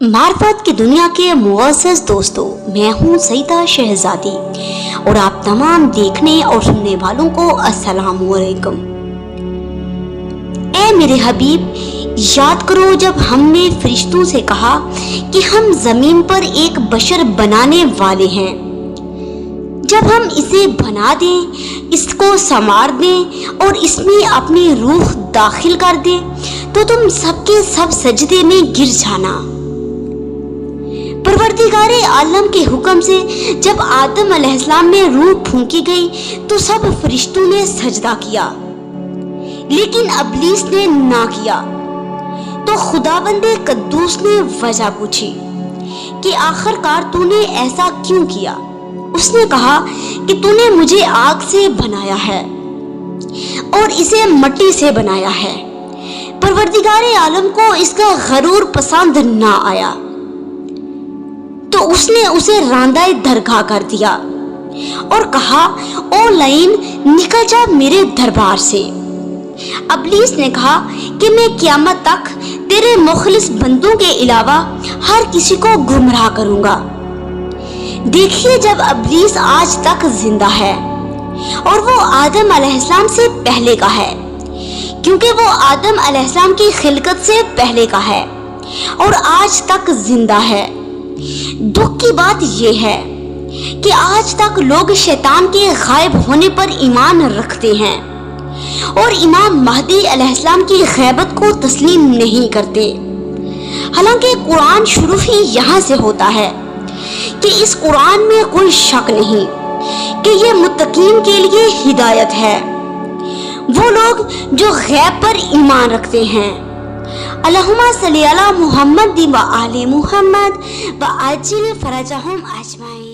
मार्फत की दुनिया के मुअज़्ज़ज़ दोस्तों, मैं हूँ सईदा शहज़ादी और आप तमाम देखने और सुनने वालों को अस्सलाम वालेकुम। ऐ मेरे हबीब, याद करो जब हमने फरिश्तों से कहा कि हम जमीन पर एक बशर बनाने वाले हैं। जब हम इसे बना दें, इसको संवार दें और इसमें अपनी रूह दाखिल कर दें, तो तुम सबके सब सजदे में गिर जाना। परवरदिगारे आलम के हुक्म से जब आदम अलैहिस्सलाम में रूह फूंकी गई तो सब फरिश्तों ने सजदा किया, लेकिन इब्लीस ने ना किया। तो खुदाबंदे कद्दूस ने वजह पूछी कि आखिरकार तूने ऐसा क्यों किया। उसने कहा कि तूने मुझे आग से बनाया है और इसे मिट्टी से बनाया है। परवरदिगारे आलम को इसका गरूर पसंद ना आया, तो उसने उसे रांदाए दरगाह कर दिया और कहा, ओ लाइन, निकल जा मेरे दरबार से। इब्लीस ने कहा कि मैं क़यामत तक तेरे मुखलिस बंदों के अलावा हर किसी को गुमराह करूंगा। देखिए, जब इब्लीस आज तक जिंदा है और वो आदम अलैहिस्सलाम से पहले का है, क्योंकि वो आदम अलैहिस्सलाम की खिलकत से पहले का है और आज तक जिंदा है। दुख की बात यह है कि आज तक लोग शैतान के गायब होने पर ईमान रखते हैं और इमाम महदी अलैहिस्सलाम की गैबत को तस्लीम नहीं करते। हालांकि कुरान शुरू ही यहाँ से होता है कि इस कुरान में कोई शक नहीं कि ये मुत्तकीन के लिए हिदायत है, वो लोग जो गैब पर ईमान रखते हैं। अल्लाहुम्मा सल्ली अला मुहम्मद व आले मुहम्मद व आजिल फरजहुम अजमाइन।